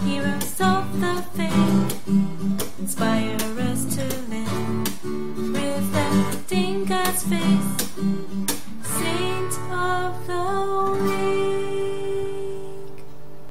Heroes of the faith, inspire us to live, reflecting God's face. Saint of the Week.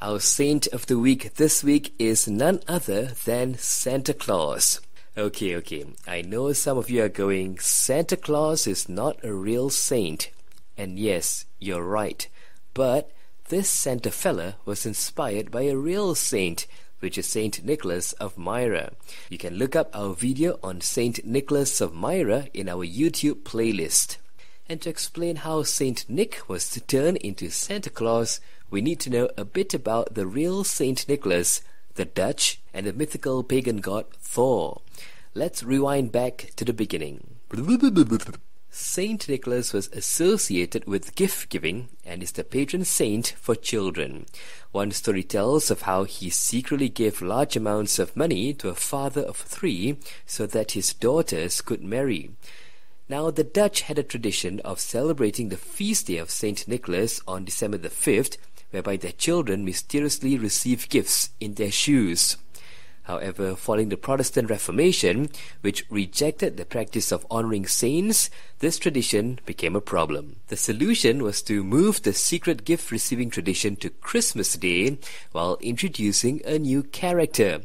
Our Saint of the Week this week is none other than Santa-Claus. Okay, I know some of you are going, Santa-Claus is not a real saint. And yes, you're right. But this Santa fella was inspired by a real saint, which is Saint Nicholas-of-Myra. You can look up our video on Saint Nicholas-of-Myra in our YouTube playlist. And to explain how Saint Nick was to turn into Santa Claus, we need to know a bit about the real Saint Nicholas, the Dutch, and the mythical pagan god Thor. Let's rewind back to the beginning. Saint Nicholas was associated with gift-giving and is the patron saint for children. One story tells of how he secretly gave large amounts of money to a father of 3 so that his daughters could marry. Now, the Dutch had a tradition of celebrating the feast day of Saint Nicholas on December the 5th, whereby their children mysteriously receive gifts in their shoes. However, following the Protestant Reformation, which rejected the practice of honoring saints, this tradition became a problem. The solution was to move the secret gift-receiving tradition to Christmas Day while introducing a new character.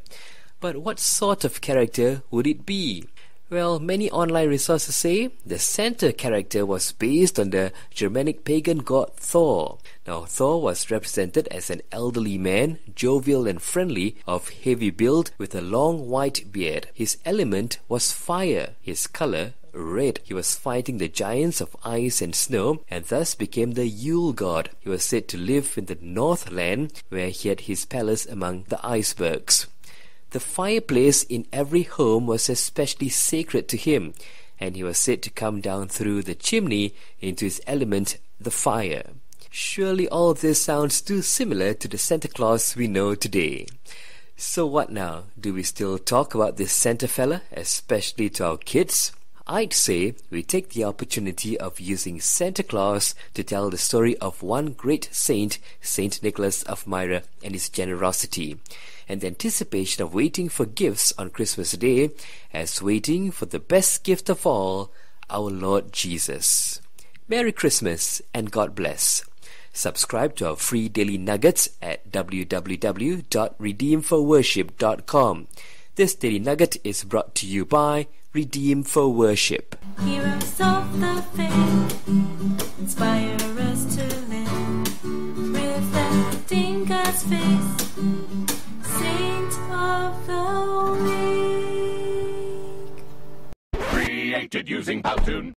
But what sort of character would it be? Well, many online resources say the Santa character was based on the Germanic pagan god Thor. Now, Thor was represented as an elderly man, jovial and friendly, of heavy build with a long white beard. His element was fire, his color red. He was fighting the giants of ice and snow and thus became the Yule god. He was said to live in the Northland, where he had his palace among the icebergs. The fireplace in every home was especially sacred to him, and he was said to come down through the chimney into his element, the fire. Surely all this sounds too similar to the Santa Claus we know today. So what now? Do we still talk about this Santa fella, especially to our kids? I'd say we take the opportunity of using Santa Claus to tell the story of one great saint, Saint Nicholas-of-Myra, and his generosity, and the anticipation of waiting for gifts on Christmas Day as waiting for the best gift of all, our Lord Jesus. Merry Christmas and God bless. Subscribe to our free daily nuggets at www.redeemforworship.com. This Daily Nugget is brought to you by Redeem for Worship. Heroes of the faith, inspire us to live, reflecting God's face. Saint of the Week. Created using Powtoon.